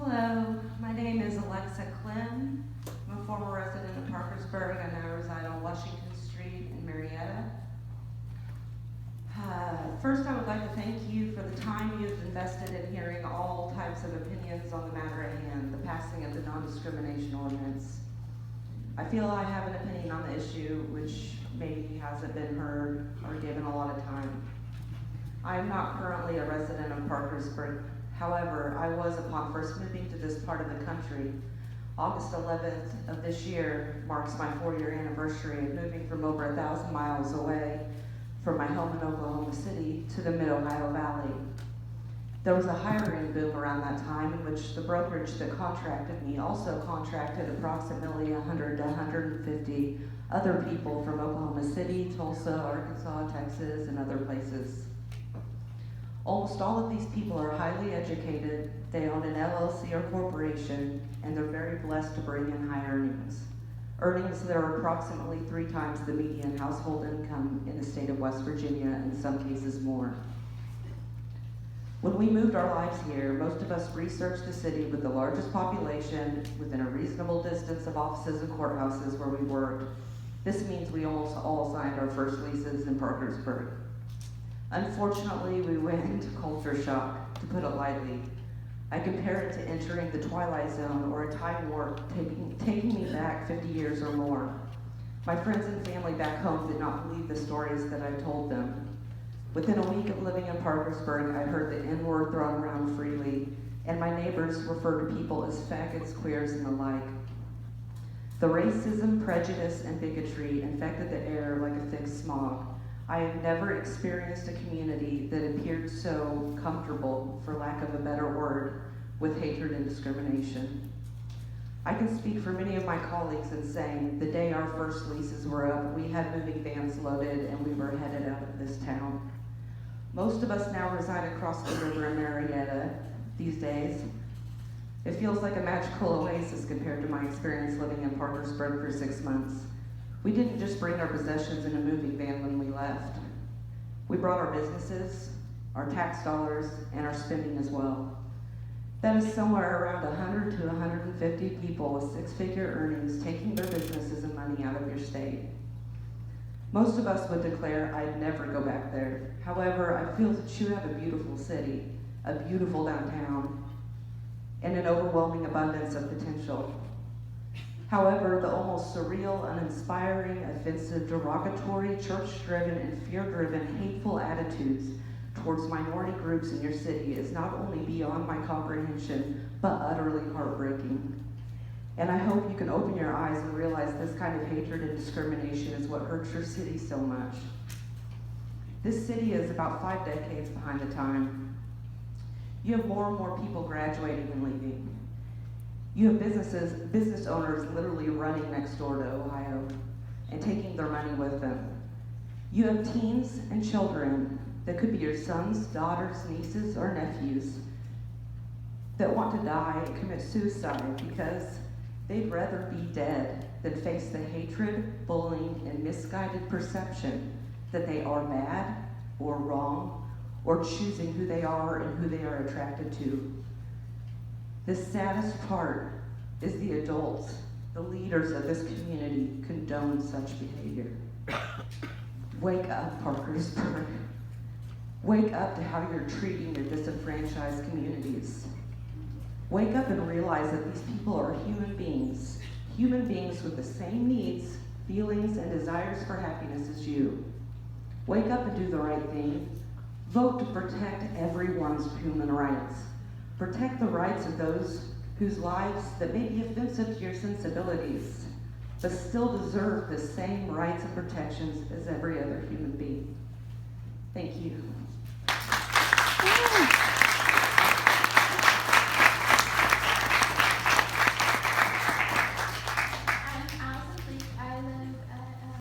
Hello, my name is Alexa Clem. I'm a former resident of Parkersburg. I now reside on Washington Street in Marietta. First, I would like to thank you for the time you've invested in hearing all types of opinions on the matter at hand, the passing of the Non-Discrimination Ordinance. I feel I have an opinion on the issue which maybe hasn't been heard or given a lot of time. I am not currently a resident of Parkersburg. However, I was upon first moving to this part of the country. August 11th of this year marks my 4-year anniversary of moving from over 1,000 miles away from my home in Oklahoma City to the Mid-Ohio Valley. There was a hiring boom around that time in which the brokerage that contracted me also contracted approximately 100 to 150 other people from Oklahoma City, Tulsa, Arkansas, Texas, and other places. Almost all of these people are highly educated, they own an LLC or corporation, and they're very blessed to bring in high earnings. Earnings that are approximately 3 times the median household income in the state of West Virginia, in some cases more. When we moved our lives here, most of us researched the city with the largest population within a reasonable distance of offices and courthouses where we worked. This means we almost all signed our first leases in Parkersburg. Unfortunately, we went into culture shock, to put it lightly. I compare it to entering the Twilight Zone or a time warp taking me back 50 years or more. My friends and family back home did not believe the stories that I told them. Within a week of living in Parkersburg, I heard the N-word thrown around freely, and my neighbors referred to people as faggots, queers, and the like. The racism, prejudice, and bigotry infected the air like a thick smog. I have never experienced a community that appeared so comfortable, for lack of a better word, with hatred and discrimination. I can speak for many of my colleagues in saying the day our first leases were up, we had moving vans loaded and we were headed out of this town. Most of us now reside across the river in Marietta these days. It feels like a magical oasis compared to my experience living in Parkersburg for 6 months. We didn't just bring our possessions in a moving van when we left. We brought our businesses, our tax dollars, and our spending as well. That is somewhere around 100 to 150 people with 6-figure earnings taking their businesses and money out of your state. Most of us would declare I'd never go back there. However, I feel that you have a beautiful city, a beautiful downtown, and an overwhelming abundance of potential. However, the almost surreal, uninspiring, offensive, derogatory, church-driven, and fear-driven, hateful attitudes towards minority groups in your city is not only beyond my comprehension, but utterly heartbreaking. And I hope you can open your eyes and realize this kind of hatred and discrimination is what hurts your city so much. This city is about 5 decades behind the time. You have more and more people graduating and leaving. You have business owners literally running next door to Ohio and taking their money with them. You have teens and children that could be your sons, daughters, nieces, or nephews that want to die and commit suicide because they'd rather be dead than face the hatred, bullying, and misguided perception that they are bad or wrong or choosing who they are and who they are attracted to. The saddest part is the adults, the leaders of this community, condone such behavior. Wake up, Parkersburg. Wake up to how you're treating your disenfranchised communities. Wake up and realize that these people are human beings with the same needs, feelings, and desires for happiness as you. Wake up and do the right thing. Vote to protect everyone's human rights. Protect the rights of those whose lives that may be offensive to your sensibilities, but still deserve the same rights and protections as every other human being. Thank you.